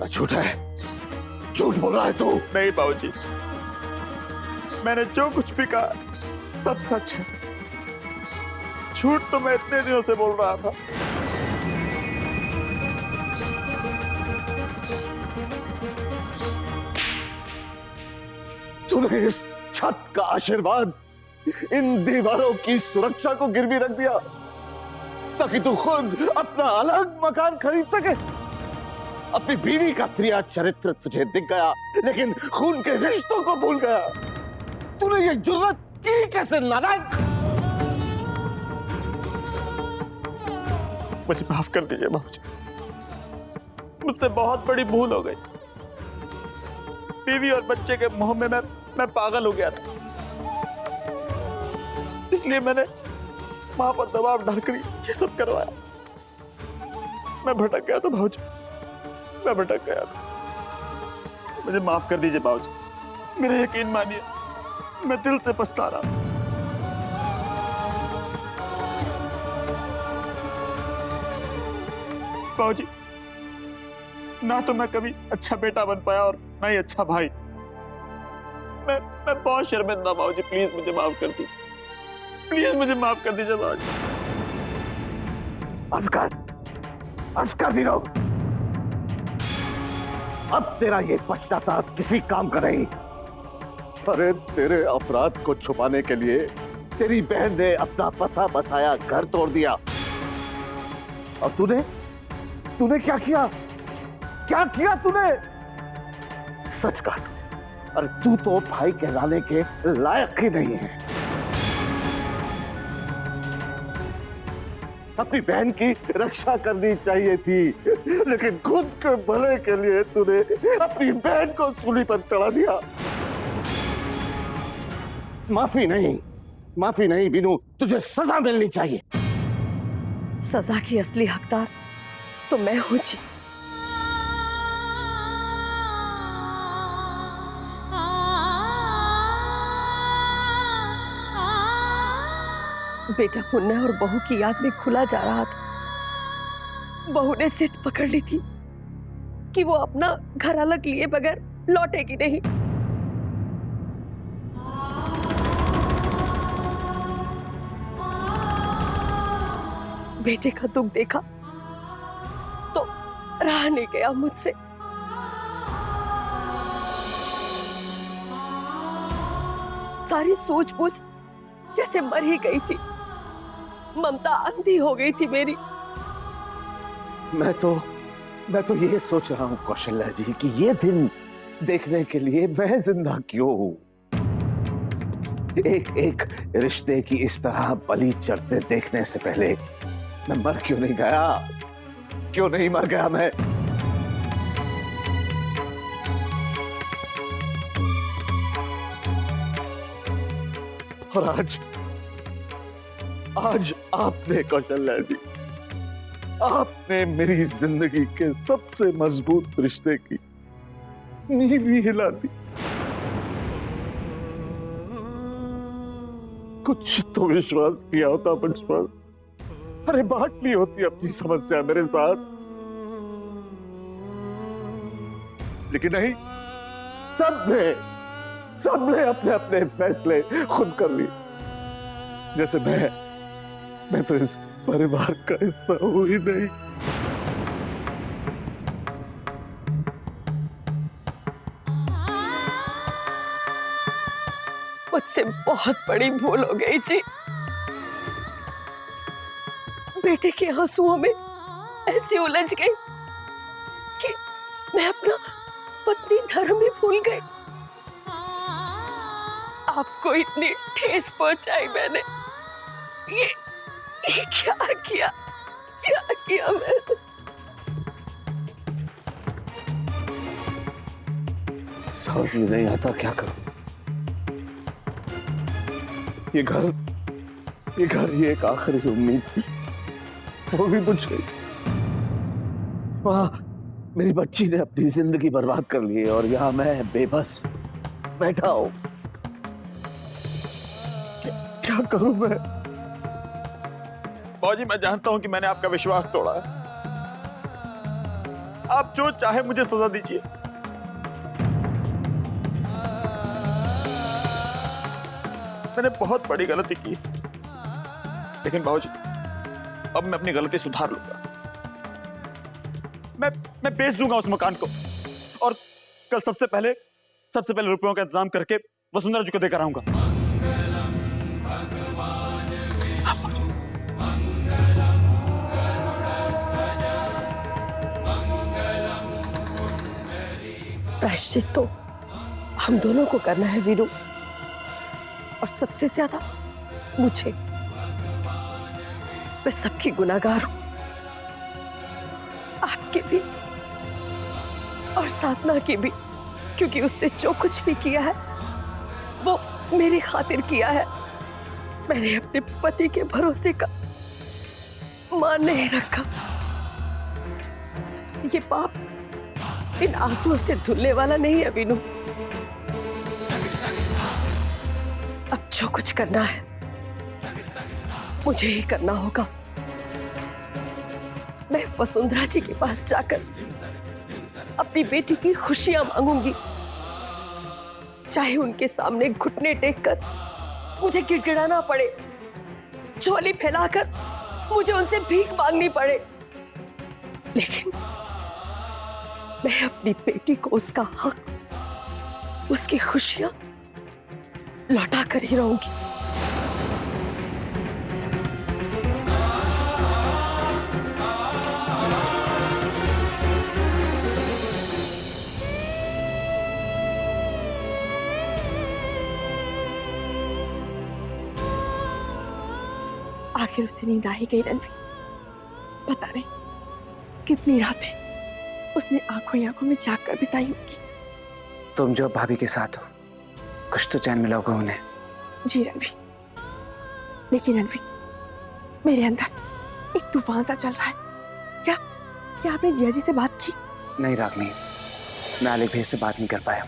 झूठ है, झूठ बोल रहा है तू। नहीं बाबूजी, मैंने जो कुछ भी कहा सब सच है। झूठ तो मैं इतने दिनों से बोल रहा था। तूने इस छत का आशीर्वाद इन दीवारों की सुरक्षा को गिरवी रख दिया ताकि तू खुद अपना अलग मकान खरीद सके। अपनी बीवी का प्रिय चरित्र तुझे दिख गया, लेकिन खून के रिश्तों को भूल गया। तूने ये जुर्रत की कैसे नालायक? मुझे माफ कर दीजिए बाबूजी, मुझसे बहुत बड़ी भूल हो गई। बीवी और बच्चे के मोह में मैं पागल हो गया था, इसलिए मैंने मां पर दबाव डालकर ये सब करवाया। मैं भटक गया था बाबूजी, मैं भटक गया था। मुझे माफ कर दीजिए बाबूजी, मेरा यकीन मानिए, मैं दिल से पछता रहा हूं। बाबूजी, ना तो मैं कभी अच्छा बेटा बन पाया और ना ही अच्छा भाई। मैं बहुत शर्मिंदा बाबूजी, प्लीज मुझे माफ कर दीजिए, प्लीज मुझे माफ कर दीजिए बाबूजी। अस्कर विनोद, अब तेरा ये पश्चाताप किसी काम का नहीं। अरे तेरे अपराध को छुपाने के लिए तेरी बहन ने अपना बसा बसाया घर तोड़ दिया, और तूने क्या किया? क्या किया तूने? सच कहा तूने। अरे तू तो भाई कहलाने के लायक ही नहीं है। अपनी बहन की रक्षा करनी चाहिए थी, लेकिन खुद के भले के लिए तूने अपनी बहन को सूली पर चढ़ा दिया। माफी नहीं विनू, तुझे सजा मिलनी चाहिए। सजा की असली हकदार तो मैं हूं जी। बेटा पुन्ना और बहू की याद में खुला जा रहा था। बहू ने जिद पकड़ ली थी कि वो अपना घर अलग लिए बगैर लौटेगी नहीं। बेटे का दुख देखा तो रहा नहीं गया मुझसे। सारी सूझबूझ जैसे मर ही गई थी, ममता अंधी हो गई थी मेरी। मैं तो ये सोच रहा हूं कौशल्या जी कि ये दिन देखने के लिए मैं जिंदा क्यों हूं। एक रिश्ते की इस तरह बलि चढ़ते देखने से पहले मैं मर क्यों नहीं गया? क्यों नहीं मर गया मैं? और आज आपने कौशल्या जी, आपने मेरी जिंदगी के सबसे मजबूत रिश्ते की नींव ही हिला दी। कुछ तो विश्वास किया होता मुझ पर। अरे बांट ली होती अपनी समस्या मेरे साथ, लेकिन नहीं, सबने अपने अपने फैसले खुद कर लिए। जैसे मैं तो इस परिवार का हिस्सा हूं ही नहीं। मुझसे बहुत बड़ी भूल हो गई जी। बेटे के आंसुओं में ऐसे उलझ गई कि मैं अपना पत्नी धर्म ही भूल गई। आपको इतनी ठेस पहुंचाई मैंने। ये क्या किया मैंने? समझ में नहीं आता क्या करूं। ये घर ये एक आखिरी उम्मीद थी, वो भी बुझ गई। वहां मेरी बच्ची ने अपनी जिंदगी बर्बाद कर ली और यहां मैं बेबस बैठा हूं। क्या करूं मैं? बाबूजी, मैं जानता हूं कि मैंने आपका विश्वास तोड़ा है। आप जो चाहे मुझे सजा दीजिए। मैंने बहुत बड़ी गलती की, लेकिन बाबूजी अब मैं अपनी गलती सुधार लूंगा। मैं बेच दूंगा उस मकान को और कल सबसे पहले रुपयों का इंतजाम करके वसुंधरा जी को देकर आऊंगा। प्रायश्चित तो हम दोनों को करना है वीरू, और सबसे ज्यादा मुझे। मैं सबकी गुनाहगार हूं, आपके भी और साधना की भी, क्योंकि उसने जो कुछ भी किया है वो मेरी खातिर किया है। मैंने अपने पति के भरोसे का मान नहीं रखा। ये पाप इन आंसुओं से धुलने वाला नहीं है वीनू। अब जो कुछ करना है मुझे ही करना होगा। मैं वसुंधरा जी के पास जाकर अपनी बेटी की खुशियां मांगूंगी, चाहे उनके सामने घुटने टेककर मुझे गिड़गिड़ाना पड़े, झोली फैलाकर मुझे उनसे भीख मांगनी पड़े, लेकिन मैं अपनी बेटी को उसका हक, उसकी खुशियां लौटा कर ही रहूंगी। आखिर उसे नींद आ ही गई रणवीर। पता नहीं कितनी रातें उसने आंखों ही आंखों में जाग कर बिताई होगी। तुम जो भाभी के साथ हो, कुछ तो चैन मिला होगा उन्हें। जी रणवीर, लेकिन रणवीर मेरे अंदर एक तूफान सा चल रहा है। क्या क्या आपने जिया जी से बात की? नहीं रागनी, मैं आलिक भैया से बात नहीं कर पाया।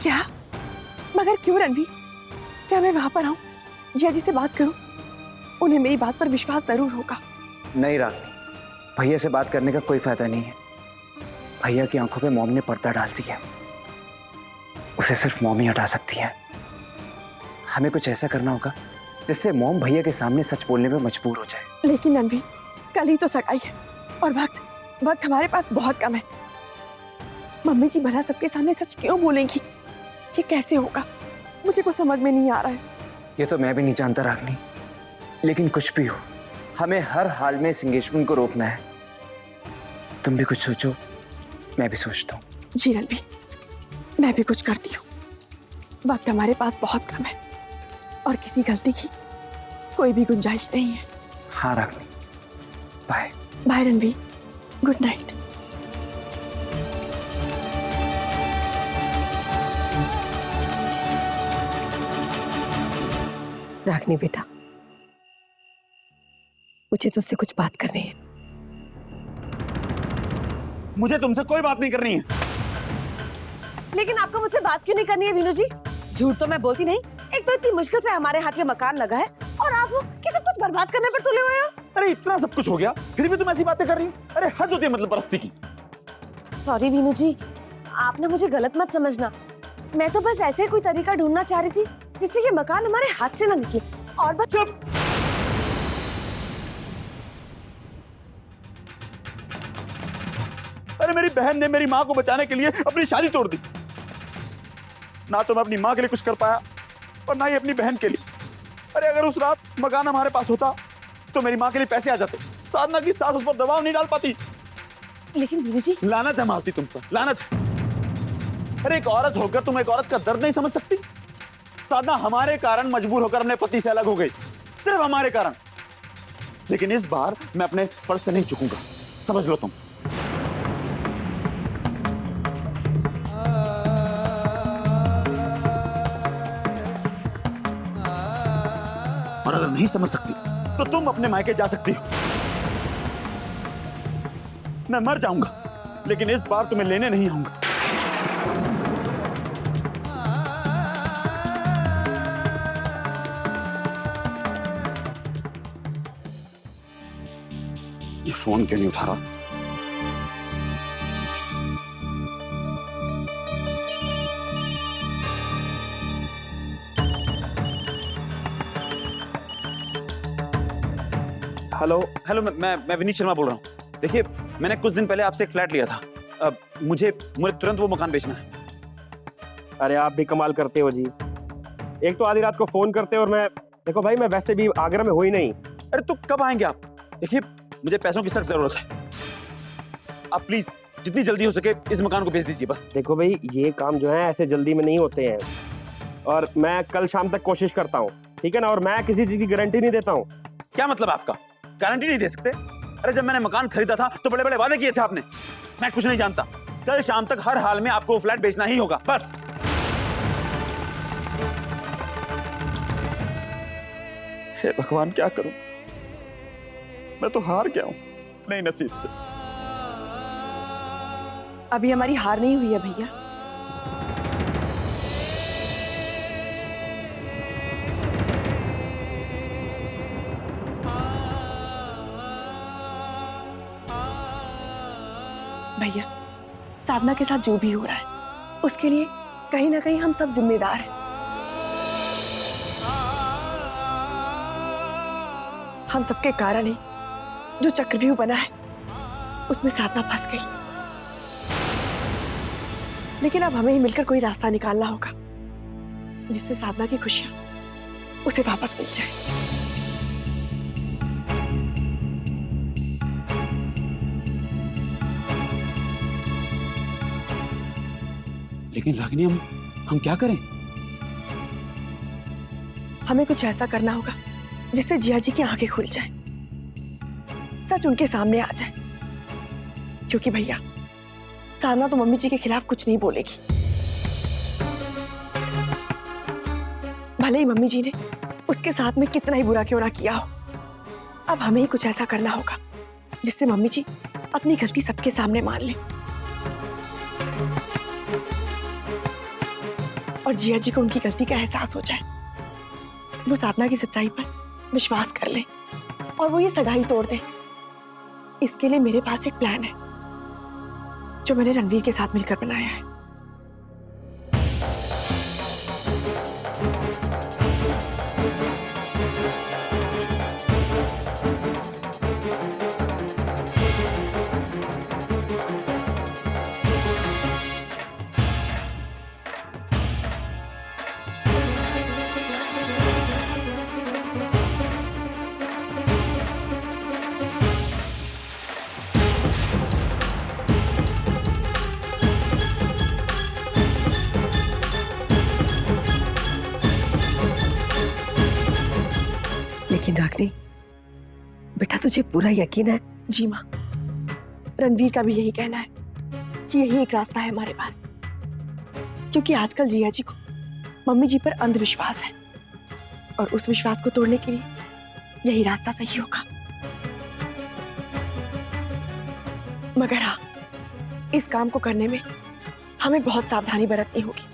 क्या? मगर क्यों रणवीर? क्या मैं वहां पर आऊं, जिया जी से बात करूं? उन्हें मेरी बात पर विश्वास जरूर होगा। नहीं रागनी, भैया से बात करने का कोई फायदा नहीं है। भैया की आंखों पे मॉम ने पर्दा डाल दिया, उसे सिर्फ मॉम ही हटा सकती है। हमें कुछ ऐसा करना होगा जिससे मॉम भैया के सामने सच बोलने में मजबूर हो जाए। लेकिन रणवीर, कल ही तो सगाई है और वक्त हमारे पास बहुत कम है। मम्मी जी भला सबके सामने सच क्यों बोलेंगी? ये कैसे होगा? मुझे कुछ समझ में नहीं आ रहा है। ये तो मैं भी नहीं जानता रागनी, लेकिन कुछ भी हो, हमें हर हाल में इस एंगेजमेंट को रोकना है। तुम भी कुछ सोचो, मैं भी सोचता हूँ। जी रणवीर, मैं भी कुछ करती हूँ। वक्त हमारे पास बहुत कम है और किसी गलती की कोई भी गुंजाइश नहीं है। हाँ Ragini, bye. Bye Ranveer, good night. Ragini बेटा, मुझे तुझसे कुछ बात करनी है। मुझे तुमसे कोई बात नहीं करनी है। लेकिन आपको मुझसे बात क्यों नहीं करनी है वीनू जी? झूठ तो मैं बोलती नहीं। एक तो इतनी मुश्किल से हमारे हाथ ये मकान लगा है और आप कि सब कुछ बर्बाद करने पर तुले हुए हो। अरे इतना सब कुछ हो गया, फिर भी तुम ऐसी बातें कर रही हो? अरे हद होती है मतलब परस्ती की। सॉरी वीनू जी, आपने मुझे गलत मत समझना। मैं तो बस ऐसे कोई तरीका ढूंढना चाह रही थी जिससे ये मकान हमारे हाथ से ना निकले। और बस चुप। अरे मेरी बहन ने मेरी माँ को बचाने के लिए अपनी शादी तोड़ दी। ना तो मैं अपनी माँ के लिए कुछ कर पाया और ना ही अपनी बहन के लिए। अरे अगर उस रात मकान हमारे पास होता तो मेरी माँ के लिए पैसे आ जाते। साधना की सास उस पर दबाव नहीं डाल पाती। लेकिन वीनू जी, लानत है मालती तुम पर, लानत। अरे एक औरत होकर तुम एक औरत का दर्द नहीं समझ सकती? साधना हमारे कारण मजबूर होकर अपने पति से अलग हो गई, सिर्फ हमारे कारण। लेकिन इस बार मैं अपने फर्ज से नहीं चूकूंगा, समझ लो तुम। और अगर नहीं समझ सकती तो तुम अपने मायके जा सकती हो। मैं मर जाऊंगा लेकिन इस बार तुम्हें लेने नहीं आऊंगा। ये फोन क्यों नहीं उठा रहा? हेलो हेलो, मैं विनीत शर्मा बोल रहा हूँ। देखिए, मैंने कुछ दिन पहले आपसे एक फ्लैट लिया था। अब मुझे तुरंत वो मकान बेचना है। अरे आप भी कमाल करते हो जी, एक तो आधी रात को फोन करते हो, और मैं देखो भाई, मैं वैसे भी आगरा में हुई नहीं। अरे तो कब आएंगे आप? देखिए, मुझे पैसों की सख्त जरूरत है। आप प्लीज जितनी जल्दी हो सके इस मकान को बेच दीजिए बस। देखो भाई, ये काम जो है ऐसे जल्दी में नहीं होते हैं, और मैं कल शाम तक कोशिश करता हूँ, ठीक है ना? और मैं किसी चीज की गारंटी नहीं देता हूँ। क्या मतलब आपका? गारंटी नहीं दे सकते? अरे जब मैंने मकान खरीदा था तो बड़े बड़े वादे किए थे आपने। मैं कुछ नहीं जानता। कल शाम तक हर हाल में आपको वो फ्लैट बेचना ही होगा बस। हे भगवान, क्या करूं? मैं तो हार गया हूं अपने नसीब से। अभी हमारी हार नहीं हुई है भैया। भैया, साधना के साथ जो भी हो रहा है उसके लिए कहीं ना कहीं हम सब जिम्मेदार हैं। हम सबके कारण ही जो चक्रव्यूह बना है उसमें साधना फंस गई। लेकिन अब हमें ही मिलकर कोई रास्ता निकालना होगा जिससे साधना की खुशियां उसे वापस मिल जाए। लेकिन रागिनी, हम क्या करें? हमें कुछ ऐसा करना होगा जिससे जिया जी की आंखें खुल जाएं, सच उनके सामने आ जाए। क्योंकि भैया, साधना तो मम्मी जी के खिलाफ कुछ नहीं बोलेगी। भले ही मम्मी जी ने उसके साथ में कितना ही बुरा क्यों ना किया हो, अब हमें ही कुछ ऐसा करना होगा जिससे मम्मी जी अपनी गलती सबके सामने मान ले और जिया जी को उनकी गलती का एहसास हो जाए। वो साधना की सच्चाई पर विश्वास कर ले और वो ये सगाई तोड़ दे। इसके लिए मेरे पास एक प्लान है जो मैंने रणवीर के साथ मिलकर बनाया है। लेकिन रागिनी बेटा, तुझे पूरा यकीन है? जी माँ, रणवीर का भी यही कहना है कि यही एक रास्ता है हमारे पास। क्योंकि आजकल जिया जी को मम्मी जी पर अंधविश्वास है और उस विश्वास को तोड़ने के लिए यही रास्ता सही होगा। मगर हाँ, इस काम को करने में हमें बहुत सावधानी बरतनी होगी,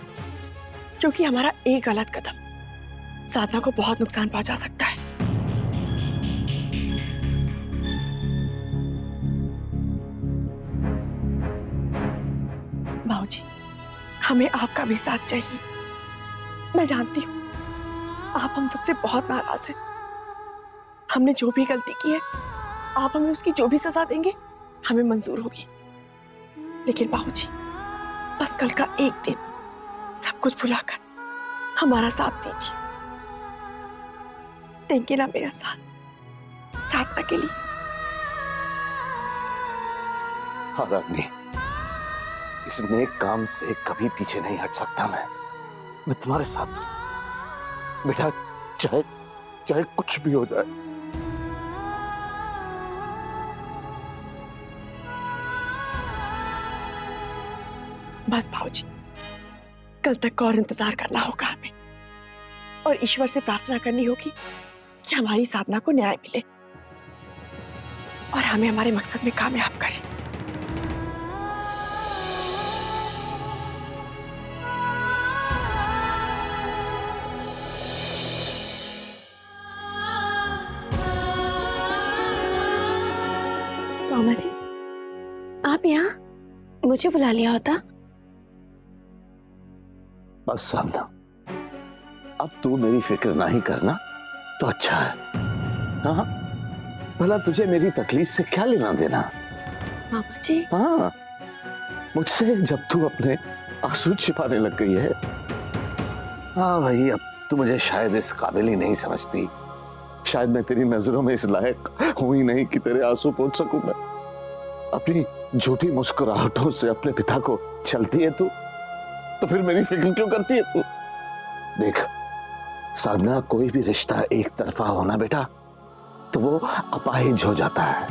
क्योंकि हमारा एक गलत कदम साधना को बहुत नुकसान पहुंचा सकता है। बाबूजी, हमें आपका भी साथ चाहिए। मैं जानती हूँ आप हम सबसे बहुत नाराज हैं। हमने जो भी गलती की है, आप हमें उसकी जो भी सजा देंगे हमें मंजूर होगी। लेकिन बाबूजी, बस कल का एक दिन सब कुछ भुलाकर हमारा साथ दीजिए। देंगे ना मेरा साथ साधना के लिए? हाँ रागिनी, इस नेक काम से कभी पीछे नहीं हट सकता मैं तुम्हारे साथ हूं। बेटा, चाहे चाहे कुछ भी हो जाए। बस बाबूजी, कल तक का और इंतजार करना होगा हमें, और ईश्वर से प्रार्थना करनी होगी कि हमारी साधना को न्याय मिले और हमें हमारे मकसद में कामयाब करे। मामा जी, आप यहाँ मुझे बुला लिया होता। बस सामना, अब तू मेरी फिक्र नहीं करना तो अच्छा है। हाँ, भला तुझे मेरी तकलीफ से क्या लेना देना? मामा जी, हाँ, मुझसे जब तू अपने आंसू छिपाने लग गई है। हाँ भाई, अब तू मुझे शायद इस काबिल ही नहीं समझती। शायद मैं तेरी नजरों में इस लायक हूं ही नहीं कि तेरे आंसू पोंछ सकूं मैं। अपनी झूठी मुस्कुराहटों से अपने पिता को छलती है तू, तो फिर मेरी फिक्र क्यों करती है तू? देख साधना, कोई भी रिश्ता एक तरफा होना बेटा तो वो अपाहिज हो जाता है।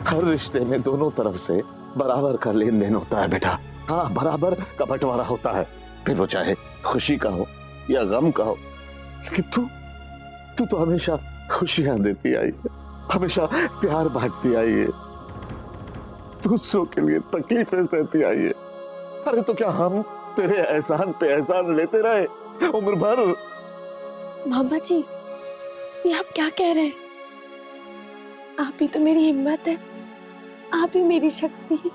हर रिश्ते में दोनों तरफ से बराबर का लेन देन होता है बेटा। हाँ, बराबर का बंटवारा होता है, फिर वो चाहे खुशी का हो या गम का हो। लेकिन तू तो हमेशा खुशियां देती आई है, हमेशा प्यार बांटती आई है, दूसरों के लिए तकलीफें सहती आई है। अरे तो क्या हम तेरे एहसान पे एहसान लेते रहे उम्र भर? मामा जी, ये आप क्या कह रहे हैं? आप ही तो मेरी हिम्मत है, आप ही मेरी शक्ति है।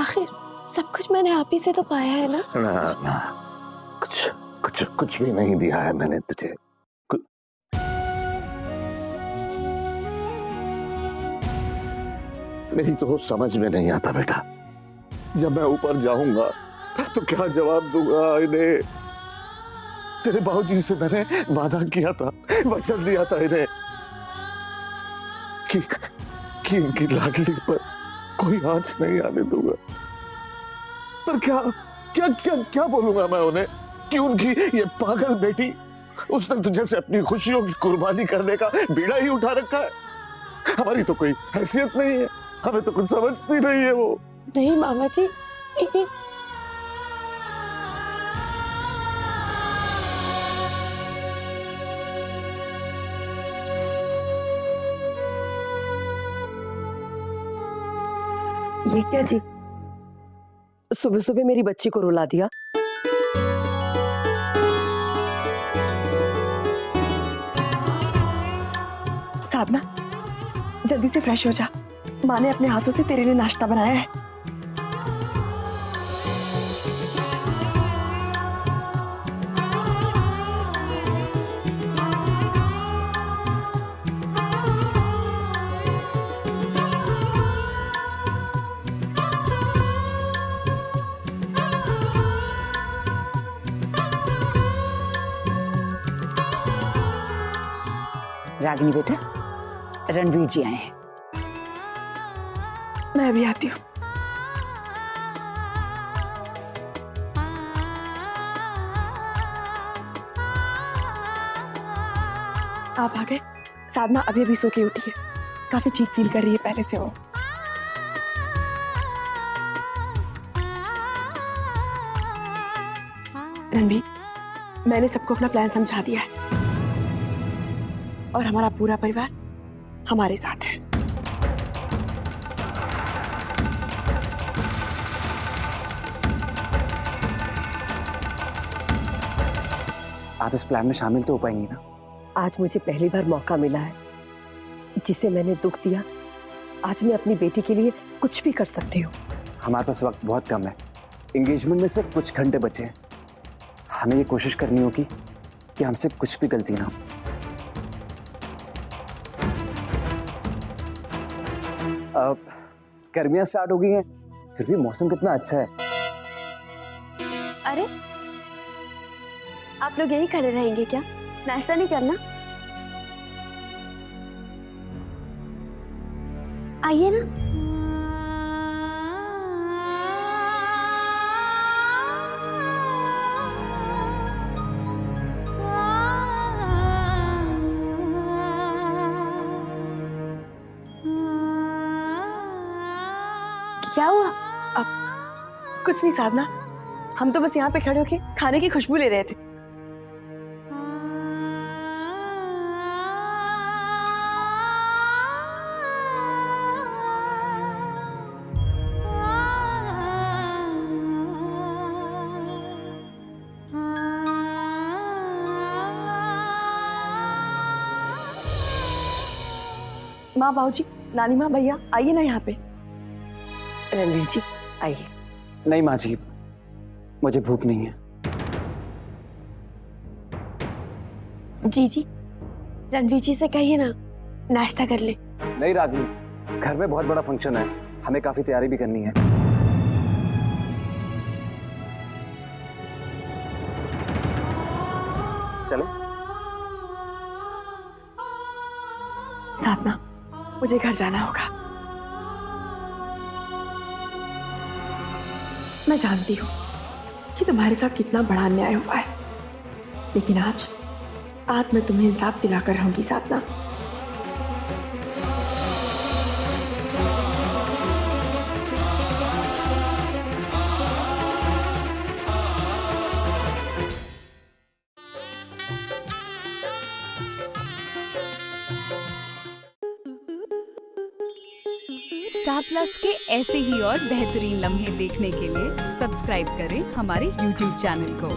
आखिर सब कुछ मैंने आप ही से तो पाया है ना? ना, कुछ भी नहीं दिया है मैंने तुझे। मेरी तो समझ में नहीं आता बेटा, जब मैं ऊपर जाऊंगा तो क्या जवाब दूंगा इन्हें? तेरे बाबूजी से मैंने वादा किया था, वचन दिया था इन्हें कि इनकी लाडली पर कोई आंच नहीं आने दूंगा। पर क्या क्या क्या क्या बोलूंगा मैं उन्हें कि उनकी ये पागल बेटी उसने तुझे से अपनी खुशियों की कुर्बानी करने का बीड़ा ही उठा रखा है। हमारी तो कोई हैसियत नहीं है, हमें तो कुछ समझती नहीं है वो। नहीं मामा जी, ये क्या जी, सुबह सुबह मेरी बच्ची को रुला दिया। साधना, जल्दी से फ्रेश हो जा। माँ ने अपने हाथों से तेरे लिए नाश्ता बनाया है। रागिनी बेटा, रणवीर जी आए हैं। मैं भी आती हूँ। आप आ गए? साधना अभी अभी सो के उठी है, काफी ठीक फील कर रही है पहले से वो। रणवीर, मैंने सबको अपना प्लान समझा दिया है और हमारा पूरा परिवार हमारे साथ है। आप इस प्लान में शामिल तो हो पाएंगी ना? आज मुझे पहली बार मौका मिला है, जिसे मैंने दुख दिया, आज मैं अपनी बेटी के लिए कुछ भी कर सकती हूँ। हमारे पास वक्त बहुत कम है, एंगेजमेंट में सिर्फ कुछ घंटे बचे हैं। हमें ये कोशिश करनी होगी कि हमसे कुछ भी गलती ना हो। अब गर्मियां स्टार्ट हो गई हैं, फिर भी मौसम कितना अच्छा है। अरे आप लोग यहीं खड़े रहेंगे क्या? नाश्ता नहीं करना? आइए ना। क्या हुआ? कुछ नहीं साधना, हम तो बस यहाँ पे खड़े होके खाने की खुशबू ले रहे थे। माँ, बाबूजी, नानी माँ, भैया आइए ना यहाँ पे। रणवीर जी आइए। नहीं माँ जी, मुझे भूख नहीं है। जी जी, रणवीर जी से कहिए ना नाश्ता कर ले। नहीं रागिनी, घर में बहुत बड़ा फंक्शन है, हमें काफी तैयारी भी करनी है। चले? साधना, मुझे घर जाना होगा। मैं जानती हूँ कि तुम्हारे साथ कितना बड़ा अन्याय हुआ है, लेकिन आज मैं तुम्हें इंसाफ दिलाकर रहूंगी साधना। स्टार प्लस के ऐसे ही और बेहतरीन लम्हे देखने के लिए सब्सक्राइब करें हमारे YouTube चैनल को।